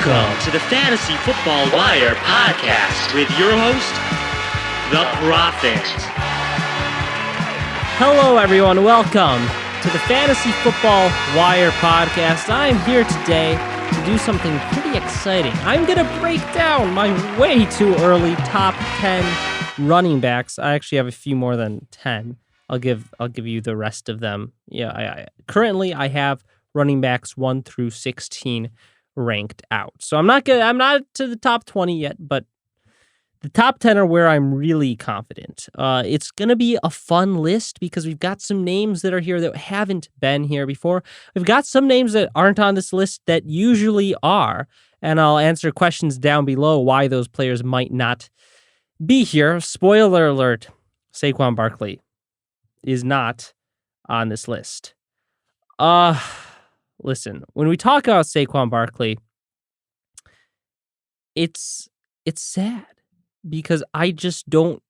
Welcome to the Fantasy Football Wire podcast with your host, TheProFFet. Hello, everyone. Welcome to the Fantasy Football Wire podcast. I'm here today to do something pretty exciting. I'm going to break down my way too early top 10 running backs. I actually have a few more than 10. I'll give you the rest of them. Yeah, currently I have running backs 1 through 16 ranked out. So I'm not to the top 20 yet, but the top 10 are where I'm really confident. It's going to be a fun list because we've got some names that are here that haven't been here before. We've got some names that aren't on this list that usually are, and I'll answer questions down below why those players might not be here. Spoiler alert, Saquon Barkley is not on this list. Listen, when we talk about Saquon Barkley, it's sad because I just don't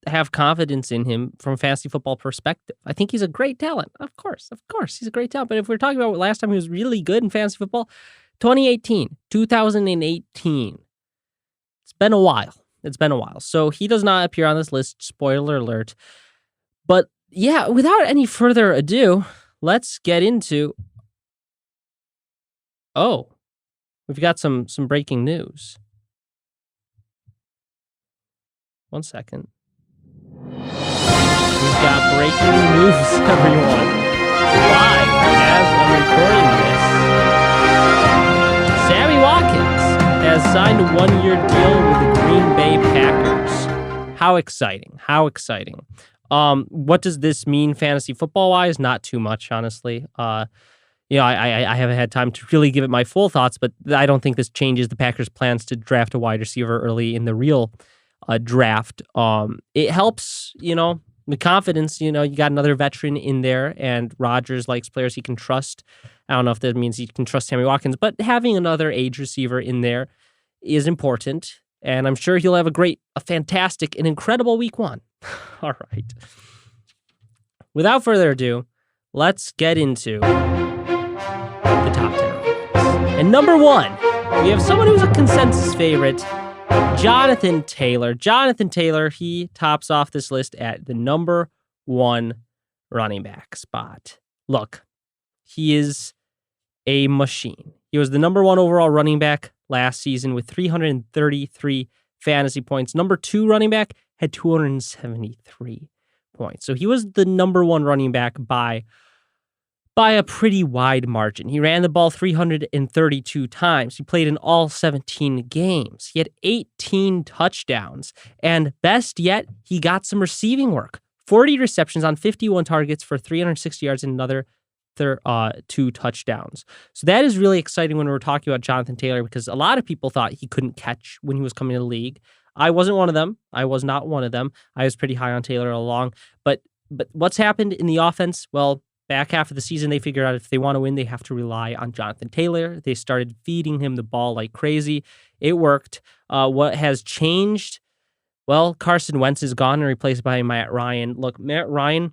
have confidence in him from a fantasy football perspective. I think he's a great talent. Of course, he's a great talent. But if we're talking about last time he was really good in fantasy football, 2018. It's been a while. So he does not appear on this list, spoiler alert. But yeah, without any further ado, let's get into... Oh, we've got some breaking news. 1 second. We've got breaking news, everyone. Live as I'm recording this. Sammy Watkins has signed a 1-year deal with the Green Bay Packers. How exciting. What does this mean fantasy football-wise? Not too much, honestly. I haven't had time to really give it my full thoughts, but I don't think this changes the Packers' plans to draft a wide receiver early in the real draft. It helps, the confidence, you got another veteran in there, and Rodgers likes players he can trust. I don't know if that means he can trust Sammy Watkins, but having another age receiver in there is important, and I'm sure he'll have a fantastic and incredible week 1. All right. Without further ado, let's get into the top 10. And number 1, we have someone who's a consensus favorite, Jonathan Taylor. Jonathan Taylor, he tops off this list at the number 1 running back spot. Look, he is a machine. He was the number 1 overall running back last season with 333 fantasy points. Number 2 running back had 273 points. So he was the number 1 running back by a pretty wide margin. He ran the ball 332 times. He played in all 17 games. He had 18 touchdowns. And best yet, he got some receiving work. 40 receptions on 51 targets for 360 yards and another 2 touchdowns. So that is really exciting when we're talking about Jonathan Taylor because a lot of people thought he couldn't catch when he was coming to the league. I wasn't one of them. I was not one of them. I was pretty high on Taylor all along. But what's happened in the offense? Well, back half of the season, they figured out if they want to win, they have to rely on Jonathan Taylor. They started feeding him the ball like crazy. It worked. What has changed? Well, Carson Wentz is gone and replaced by Matt Ryan. Look, Matt Ryan,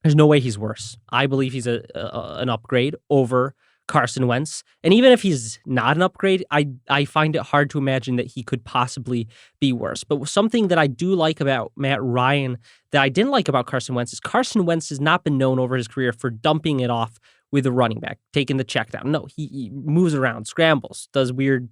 there's no way he's worse. I believe he's an upgrade over Carson Wentz. And even if he's not an upgrade, I find it hard to imagine that he could possibly be worse. But something that I do like about Matt Ryan that I didn't like about Carson Wentz is Carson Wentz has not been known over his career for dumping it off with a running back, taking the check down. No, he moves around, scrambles, does weird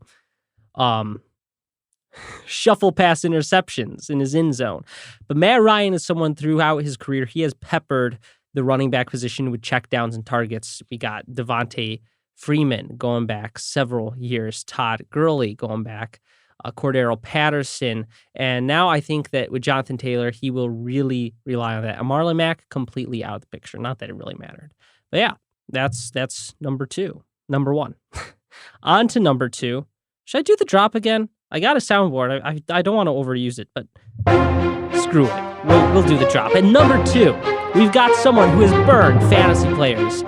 shuffle pass interceptions in his end zone. But Matt Ryan is someone throughout his career, he has peppered the running back position with checkdowns and targets. We got Devontae Freeman going back several years, Todd Gurley going back, Cordero Patterson, and now I think that with Jonathan Taylor, he will really rely on that. Marlon Mack completely out of the picture. Not that it really mattered, but yeah, that's number 2. Number 1, on to number 2. Should I do the drop again? I got a soundboard. I don't want to overuse it, but screw it. We'll do the drop. And number 2, we've got someone who has burned fantasy players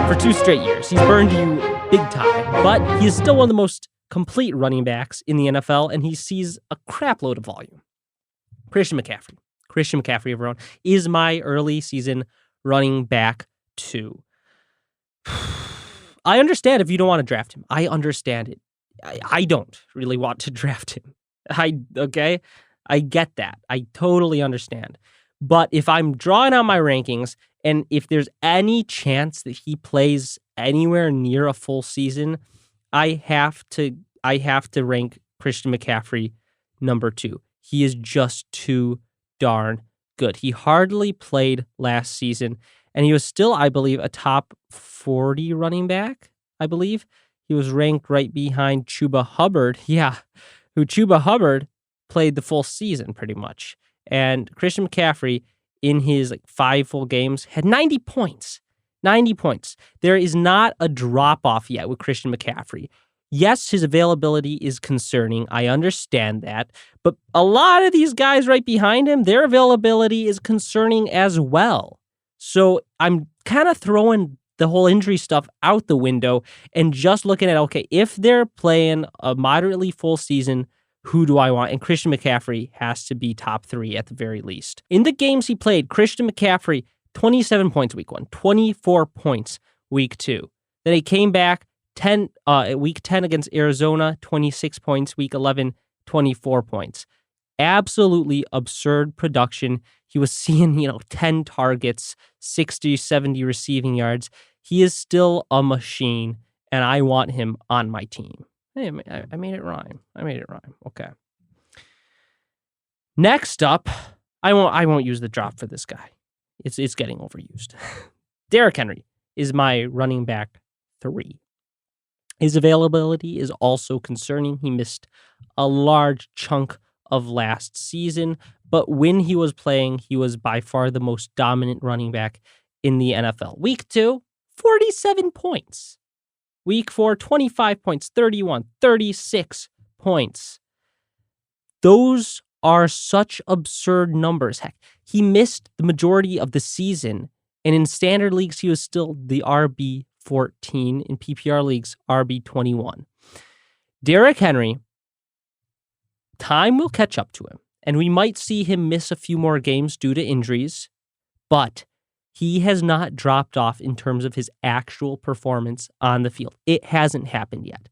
for 2 straight years. He's burned you big time, but he is still one of the most complete running backs in the NFL, and he sees a crap load of volume. Christian McCaffrey, everyone, is my early season running back 2. I understand if you don't want to draft him. I understand it. I don't really want to draft him. Okay? I get that. I totally understand. But if I'm drawing out my rankings and if there's any chance that he plays anywhere near a full season, I have to rank Christian McCaffrey number 2. He is just too darn good. He hardly played last season, and he was still, I believe, a top 40 running back, I believe. He was ranked right behind Chuba Hubbard. Yeah, who Chuba Hubbard played the full season pretty much. And Christian McCaffrey, in his 5 full games, had 90 points. 90 points. There is not a drop-off yet with Christian McCaffrey. Yes, his availability is concerning. I understand that. But a lot of these guys right behind him, their availability is concerning as well. So I'm kind of throwing the whole injury stuff out the window and just looking at, okay, if they're playing a moderately full season, who do I want? And Christian McCaffrey has to be top 3 at the very least. In the games he played, Christian McCaffrey, 27 points week 1, 24 points week 2. Then he came back week 10 against Arizona, 26 points, week 11, 24 points. Absolutely absurd production. He was seeing, 10 targets, 60, 70 receiving yards. He is still a machine, and I want him on my team. Hey, I made it rhyme. Okay. Next up, I won't use the drop for this guy. It's getting overused. Derrick Henry is my running back 3. His availability is also concerning. He missed a large chunk of last season, but when he was playing, he was by far the most dominant running back in the NFL. Week 2, 47 points. Week 4, 25 points, 31, 36 points. Those are such absurd numbers. Heck, he missed the majority of the season, and in standard leagues, he was still the RB14. In PPR leagues, RB21. Derrick Henry, time will catch up to him, and we might see him miss a few more games due to injuries, but he has not dropped off in terms of his actual performance on the field. It hasn't happened yet.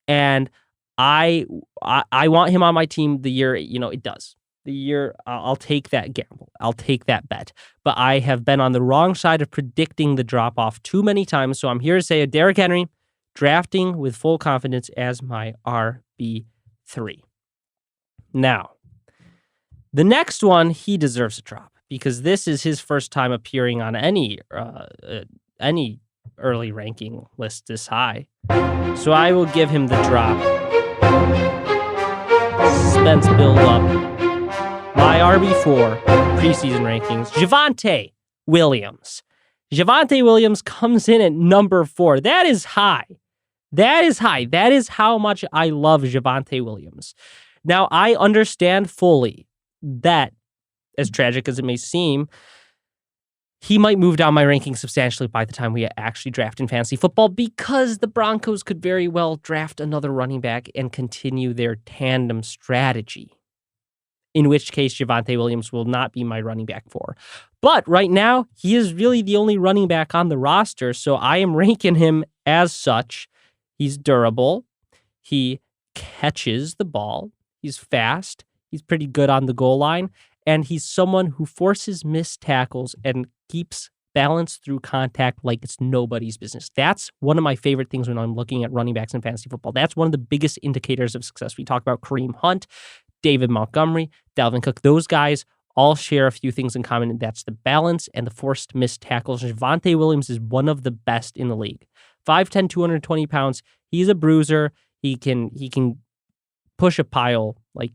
And I want him on my team the year, it does. The year, I'll take that gamble. I'll take that bet. But I have been on the wrong side of predicting the drop-off too many times, so I'm here to say Derrick Henry, drafting with full confidence as my RB3. Now, the next one, he deserves a drop, because this is his first time appearing on any early ranking list this high. So I will give him the drop. Suspense build up. My RB4 preseason rankings, Javonte Williams. Javonte Williams comes in at number 4. That is high. That is how much I love Javonte Williams. Now, I understand fully that, as tragic as it may seem, he might move down my rankings substantially by the time we actually draft in fantasy football, because the Broncos could very well draft another running back and continue their tandem strategy, in which case Javonte Williams will not be my running back 4. But right now, he is really the only running back on the roster, so I am ranking him as such. He's durable. He catches the ball. He's fast. He's pretty good on the goal line. And he's someone who forces missed tackles and keeps balance through contact like it's nobody's business. That's one of my favorite things when I'm looking at running backs in fantasy football. That's one of the biggest indicators of success. We talk about Kareem Hunt, David Montgomery, Dalvin Cook. Those guys all share a few things in common, and that's the balance and the forced missed tackles. Javonte Williams is one of the best in the league. 5'10", 220 pounds. He's a bruiser. He can push a pile like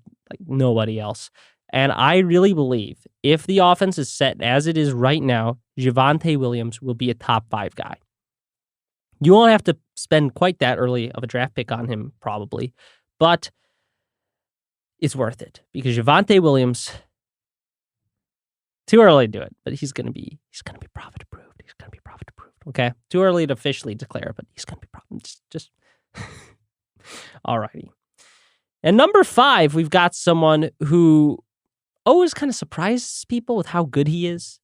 nobody else. And I really believe if the offense is set as it is right now, Javonte Williams will be a top 5 guy. You won't have to spend quite that early of a draft pick on him, probably, but it's worth it, because Javonte Williams, too early to do it, but he's gonna be profit approved. He's gonna be profit approved. Okay, too early to officially declare, but he's gonna be profit. Just alrighty. And number 5, we've got someone who always kind of surprises people with how good he is,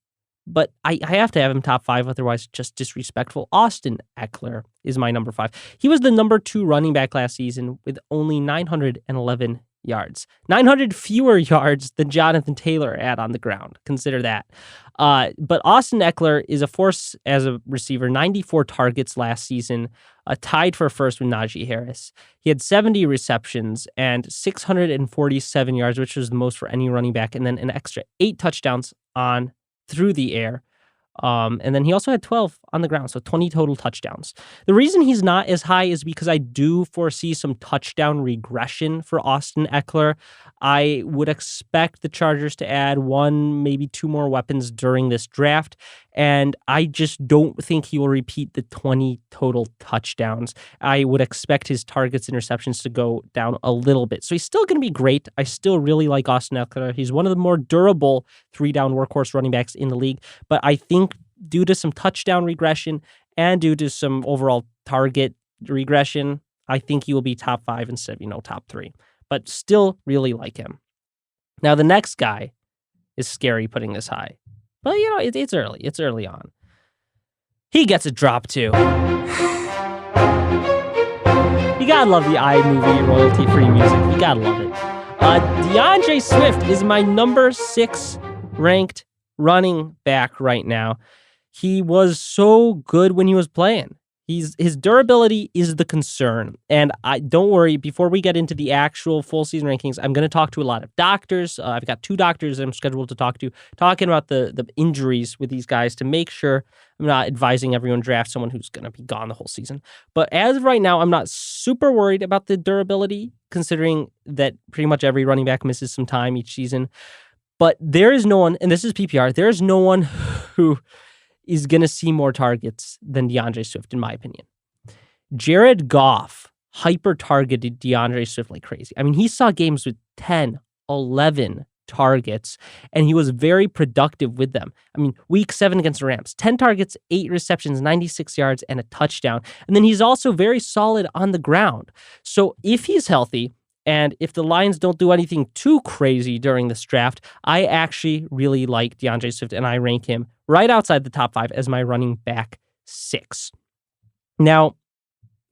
but I have to have him top 5, otherwise just disrespectful. Austin Eckler is my number 5. He was the number 2 running back last season with only 911 yards. 900 fewer yards than Jonathan Taylor had on the ground. Consider that. But Austin Eckler is a force as a receiver. 94 targets last season, tied for first with Najee Harris. He had 70 receptions and 647 yards, which was the most for any running back, and then an extra 8 touchdowns on through the air. And then he also had 12 on the ground, so 20 total touchdowns. The reason he's not as high is because I do foresee some touchdown regression for Austin Eckler. I would expect the Chargers to add 1, maybe 2 more weapons during this draft, and I just don't think he will repeat the 20 total touchdowns. I would expect his targets and receptions to go down a little bit. So he's still going to be great. I still really like Austin Eckler. He's one of the more durable 3-down workhorse running backs in the league, but I think due to some touchdown regression and due to some overall target regression, I think he will be top 5 instead of, top 3. But still really like him. Now, the next guy is scary putting this high. But, it's early. It's early on. He gets a drop, too. You gotta love the iMovie royalty-free music. You gotta love it. DAndre Swift is my number 6 ranked running back right now. He was so good when he was playing. His durability is the concern. And don't worry, before we get into the actual full season rankings, I'm going to talk to a lot of doctors. I've got 2 doctors I'm scheduled to talk to, talking about the injuries with these guys to make sure I'm not advising everyone draft someone who's going to be gone the whole season. But as of right now, I'm not super worried about the durability, considering that pretty much every running back misses some time each season. But there is no one, and this is PPR, there is no one who is going to see more targets than DAndre Swift, in my opinion. Jared Goff hyper-targeted DAndre Swift like crazy. I mean, he saw games with 10, 11 targets, and he was very productive with them. I mean, week 7 against the Rams, 10 targets, 8 receptions, 96 yards, and a touchdown. And then he's also very solid on the ground. So if he's healthy, and if the Lions don't do anything too crazy during this draft, I actually really like DAndre Swift, and I rank him right outside the top 5 as my running back 6. Now,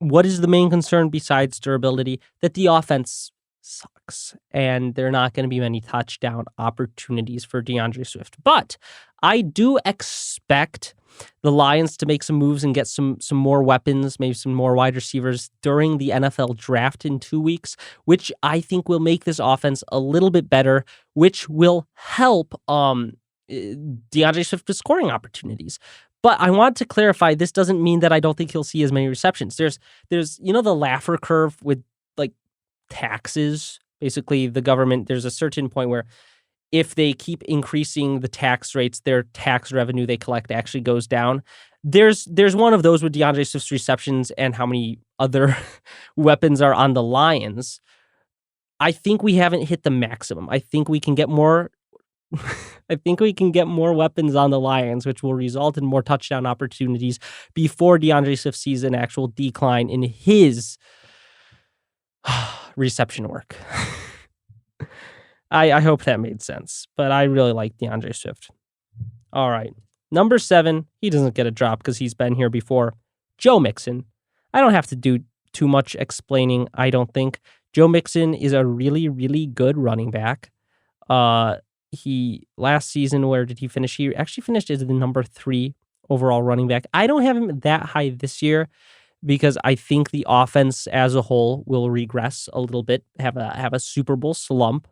what is the main concern besides durability? That the offense sucks, and there are not going to be many touchdown opportunities for DAndre Swift. But I do expect the Lions to make some moves and get some more weapons, maybe some more wide receivers during the NFL draft in 2 weeks, which I think will make this offense a little bit better, which will help DAndre Swift with scoring opportunities. But I want to clarify, this doesn't mean that I don't think he'll see as many receptions. There's the Laffer curve with like taxes. Basically, the government, there's a certain point where if they keep increasing the tax rates, their tax revenue they collect actually goes down. There's one of those with DAndre Swift's receptions and how many other weapons are on the Lions. I think we haven't hit the maximum. I think we can get more. I think we can get more weapons on the Lions, which will result in more touchdown opportunities before DAndre Swift sees an actual decline in his reception work. I hope that made sense, but I really like DAndre Swift. All right. Number 7, he doesn't get a drop because he's been here before. Joe Mixon. I don't have to do too much explaining, I don't think. Joe Mixon is a really, really good running back. He last season, where did he finish? He actually finished as the number 3 overall running back. I don't have him that high this year because I think the offense as a whole will regress a little bit, have a Super Bowl slump.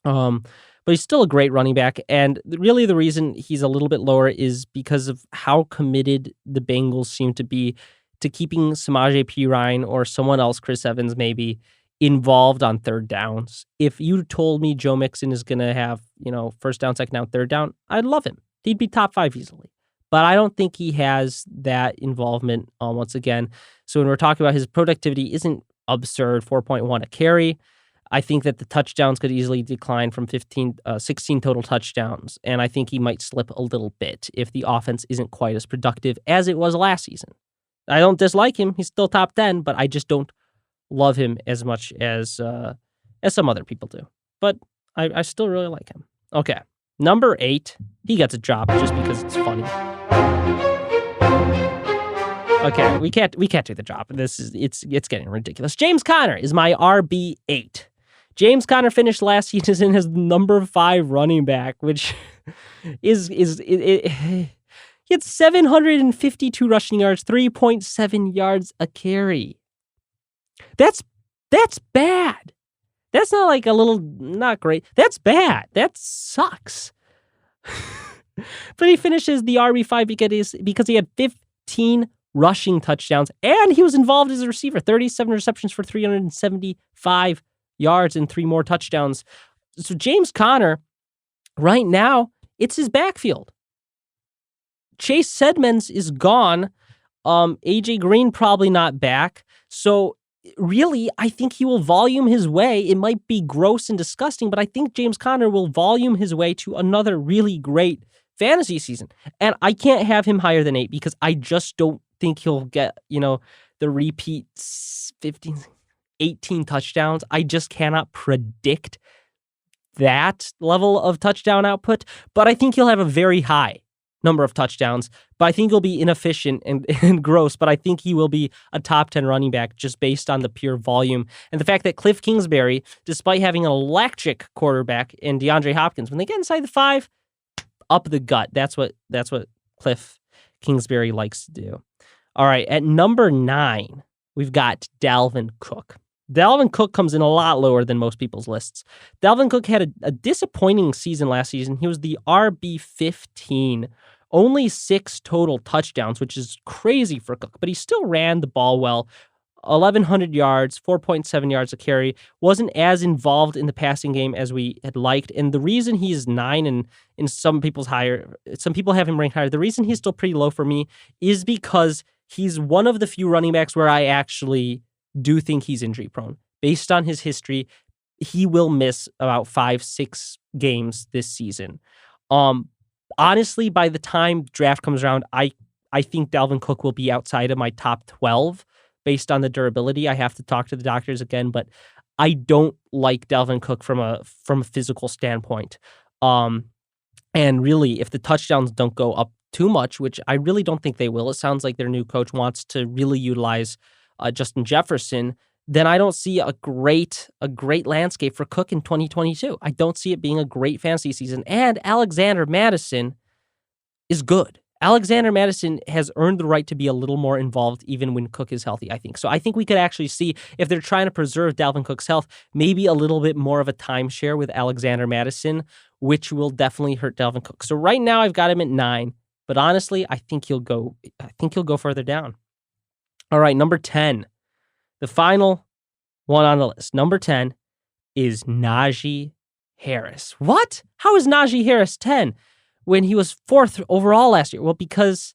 But he's still a great running back, and really the reason he's a little bit lower is because of how committed the Bengals seem to be to keeping Samaje Perine or someone else, Chris Evans maybe, involved on third downs. If you told me Joe Mixon is going to have, first down, second down, third down, I'd love him. He'd be top 5 easily. But I don't think he has that involvement once again. So when we're talking about his productivity isn't absurd, 4.1 a carry. I think that the touchdowns could easily decline from 16 total touchdowns, and I think he might slip a little bit if the offense isn't quite as productive as it was last season. I don't dislike him. He's still top 10, but I just don't love him as much as some other people do. But I still really like him. Okay, Number 8, he gets a drop just because it's funny. Okay, we can't do the drop. It's getting ridiculous. James Conner is my RB8. James Conner finished last season as number 5 running back, which he had 752 rushing yards, 3.7 yards a carry. That's bad. That's not like a little, not great. That's bad. That sucks. But he finishes the RB5 because he had 15 rushing touchdowns, and he was involved as a receiver. 37 receptions for 375 yards and 3 more touchdowns. So James Conner, right now, it's his backfield. Chase Edmonds is gone. AJ Green probably not back. So really, I think he will volume his way. It might be gross and disgusting, but I think James Conner will volume his way to another really great fantasy season. And I can't have him higher than 8 because I just don't think he'll get, the repeat 15, 18 touchdowns. I just cannot predict that level of touchdown output, but I think he'll have a very high number of touchdowns, but I think he'll be inefficient and gross, but I think he will be a top 10 running back just based on the pure volume. And the fact that Cliff Kingsbury, despite having an electric quarterback in DeAndre Hopkins, when they get inside the 5, up the gut. That's what Cliff Kingsbury likes to do. All right, at number 9, we've got Dalvin Cook. Dalvin Cook comes in a lot lower than most people's lists. Dalvin Cook had a disappointing season last season. He was the RB15, only 6 total touchdowns, which is crazy for Cook, but he still ran the ball well. 1,100 yards, 4.7 yards a carry, wasn't as involved in the passing game as we had liked. And the reason he's 9 and in some people have him ranked higher, the reason he's still pretty low for me is because he's one of the few running backs where I actually do think he's injury prone. Based on his history, he will miss about 5-6 games this season. Honestly, by the time draft comes around, I think Dalvin Cook will be outside of my top 12 based on the durability. I have to talk to the doctors again, but I don't like Dalvin Cook from a physical standpoint. And really, if the touchdowns don't go up too much, which I really don't think they will, it sounds like their new coach wants to really utilize Justin Jefferson, then I don't see a great landscape for Cook in 2022. I don't see it being a great fantasy season. And Alexander Mattison is good. Alexander Mattison has earned the right to be a little more involved even when Cook is healthy, I think. So I think we could actually see, if they're trying to preserve Dalvin Cook's health, maybe a little bit more of a timeshare with Alexander Mattison, which will definitely hurt Dalvin Cook. So right now I've got him at 9, but honestly, I think he'll go further down. All right, number 10. The final one on the list. Number 10 is Najee Harris. What? How is Najee Harris 10 when he was 4th overall last year? Well, because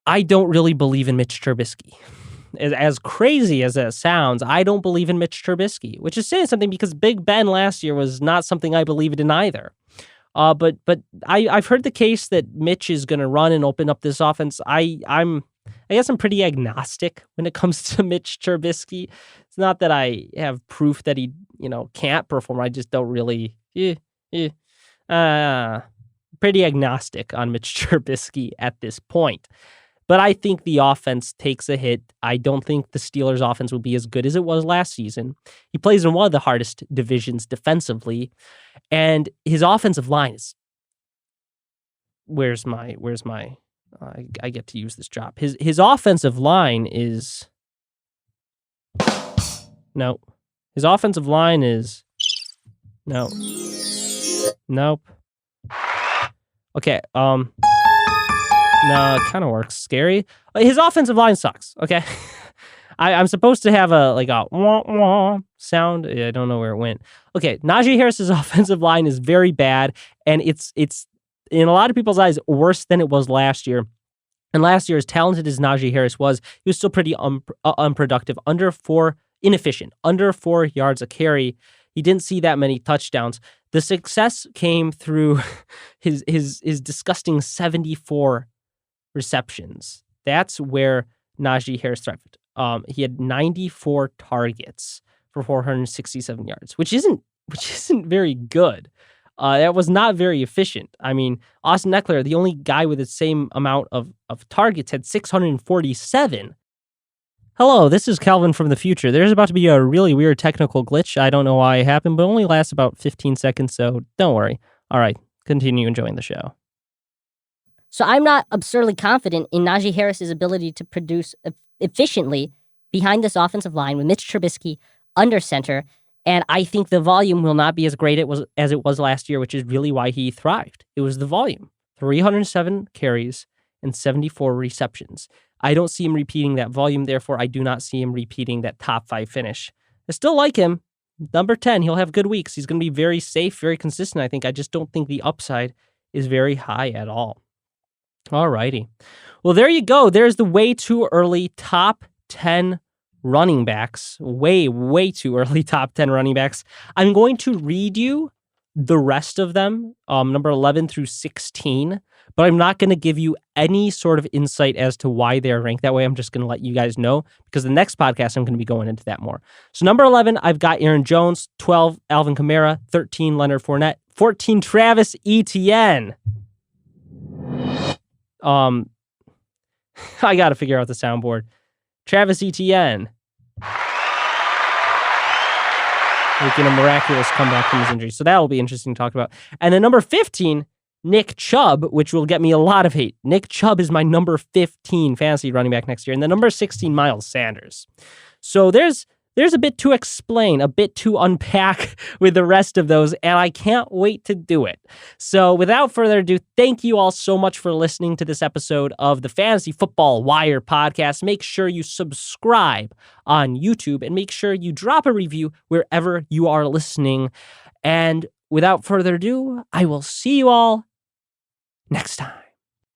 I don't really believe in Mitch Trubisky. As crazy as that sounds, I don't believe in Mitch Trubisky, which is saying something because Big Ben last year was not something I believed in either. But I've heard the case that Mitch is going to run and open up this offense. I guess I'm pretty agnostic when it comes to Mitch Trubisky. It's not that I have proof that he, can't perform. I just don't really, pretty agnostic on Mitch Trubisky at this point. But I think the offense takes a hit. I don't think the Steelers' offense will be as good as it was last season. He plays in one of the hardest divisions defensively, and his offensive line is. Where's my? I get to use this drop. His offensive line is. No, his offensive line is. No. Nope. Okay. No, it kind of works. Scary. His offensive line sucks. Okay, I'm supposed to have a wah wah sound. I don't know where it went. Okay, Najee Harris's offensive line is very bad, and it's in a lot of people's eyes worse than it was last year. And last year, as talented as Najee Harris was, he was still pretty unproductive, inefficient, under 4 yards a carry. He didn't see that many touchdowns. The success came through his disgusting 74 receptions. That's where Najee Harris thrived. He had 94 targets for 467 yards, which isn't very good. That was not very efficient. I mean, Austin Eckler, the only guy with the same amount of targets, had 647. Hello, this is Calvin from the future. There's about to be a really weird technical glitch. I don't know why it happened, but it only lasts about 15 seconds, so don't worry. All right, continue enjoying the show. So I'm not absurdly confident in Najee Harris's ability to produce efficiently behind this offensive line with Mitch Trubisky under center, and I think the volume will not be as great as it was last year, which is really why he thrived. It was the volume. 307 carries and 74 receptions. I don't see him repeating that volume, therefore I do not see him repeating that top 5 finish. I still like him. Number 10, he'll have good weeks. He's going to be very safe, very consistent, I think. I just don't think the upside is very high at all. All righty. Well, there you go. There's the way too early top 10 running backs. Way, way too early top 10 running backs. I'm going to read you the rest of them, number 11 through 16, but I'm not going to give you any sort of insight as to why they're ranked that way. I'm just going to let you guys know because the next podcast I'm going to be going into that more. So number 11, I've got Aaron Jones, 12, Alvin Kamara, 13, Leonard Fournette, 14, Travis Etienne. I got to figure out the soundboard. Travis Etienne making a miraculous comeback from his injury. So that will be interesting to talk about. And then number 15, Nick Chubb, which will get me a lot of hate. Nick Chubb is my number 15 fantasy running back next year. And then number 16, Miles Sanders. So there's a bit to explain, a bit to unpack with the rest of those, and I can't wait to do it. So without further ado, thank you all so much for listening to this episode of the Fantasy Football Wire podcast. Make sure you subscribe on YouTube and make sure you drop a review wherever you are listening. And without further ado, I will see you all next time.